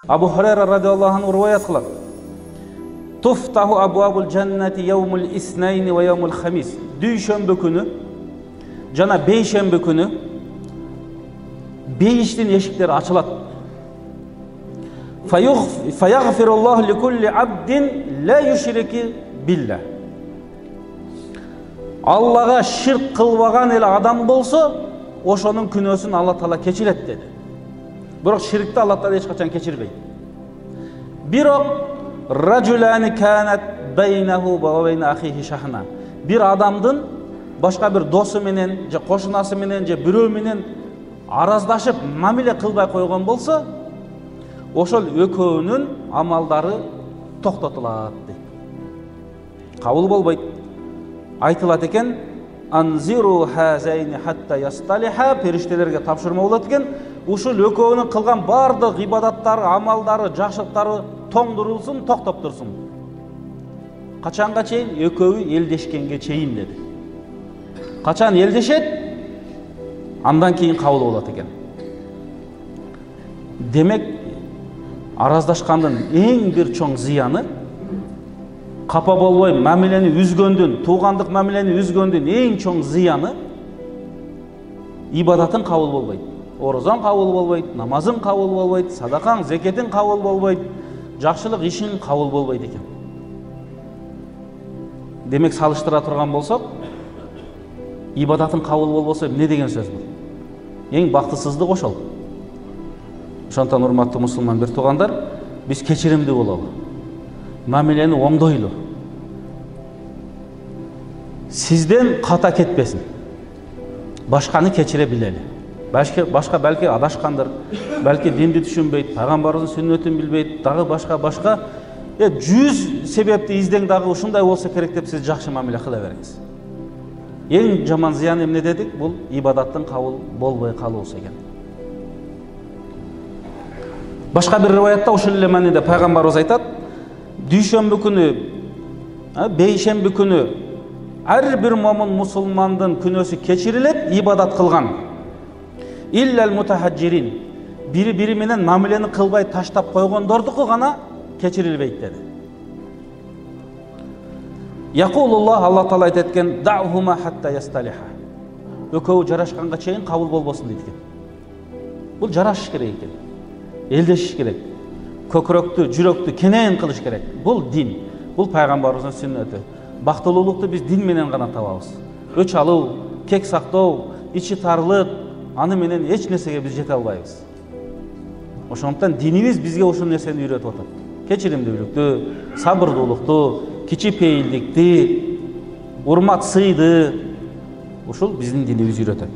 Абу Хурайра радиаллаху анху риваят кылат. Туфтаху абуабул джаннати яумул иснайни ва яумул хамис. Дүйшөмбү күнү жана бейшембі күнү бейиштин эшиктери ачылат. Фаягфируллаху ликулли абдин ла юшрики билла. Аллага ширк кылбаган эле адам болсо, ошонун күнөөсүн Алла Таала кечирет деди. Бирок ширкти Алла Таала эч качан кечирбейт. Бирок ражулани канат байнаху ва байна ахихи шахна. Бир адамдын башка бир досу менен, же кошунасы менен, же бирөө менен араздашып, мамиле кылбай койгон болсо, ошол экөөнүн амалдары токтотулат дейт. Кабыл болбойт. Айтылат экен, анзиру хазайни хатта ясталиха, периштелерге тапшырма болот экен, ушул экөөнүн кылган бардык ибадаттары, амалдары, жакшылыктары тоңдурулсун, токтоп турсун. Качанга чейин? Экөөү элдешкенге чейин деди. Качан элдешет? Андан кийин кабыл болот экен. Демек, араздашкандын эң бир чоң зыяны, капа болбой мамилени үзгөндүн, туугандык мамилени үзгөндүн эң чоң зыяны ибадатын кабыл болбойт. Орозон кабыл болбойт, намазын кабыл болбойт, садакаң, зекетин кабыл болбойт, жакшылык ишин кабыл болбойт экен. Демек, салыштыра турган болсок, ибадатын кабыл болбосо эмне деген сөз бул? Эң бактысыздык ошол. Ошондон урматтуу мусулман бир туугандар, биз кечиримдүү бололу. Мамилени оңдойлу. Сизден ката кетпесин. Башканы кечире билели. Башка балки адашкандыр, балки динди түшүнбөйт, пайгамбарыбыздын сүннөтүн билбейт, дагы башка 100 себепти издең дагы ушундай болсо керек деп сиз жакшы мамиле кыла бериңиз. Эң жаман зыян эмне дедик? Бул ибадаттын кабыл болбой калуусу экен. Башка бир риваятта ушул эле мааниде пайгамбарыбыз айтат, дүйшөмбү күнү, бейшемби күнү ар бир момун мусулмандын күнөөсү кечирилет, ибадат кылган. Иллал мутахажжирин. Бири менен мамилени кылбай таштап койгондордуку гана кечирилбейт деди. Якулуллах, Алла Таала айтат экен, да'хума хатта ясталиха. Экөө жарашканга чейин кабыл болбосун дейт экен. Бул жарашыш керек экен. Элдешиш керек. Көкүрөктү, жүрөктү кенен кылыш керек. Бул дин, бул пайгамбарыбыздын сүннөтү. Бактылуулукту биз дин менен гана табабыз. Өч алуу, кек сактоо, ичи тарлык, аны менен эч нерсеге биз жете албайбыз. Ошондуктан динибиз бизге ушул нерсени үйрөтүп атат. Кечиримдүүлүктү, сабырдуулукту, кичипейилдикти, урмат сыйды. Ушул биздин динибиз үйрөтөт.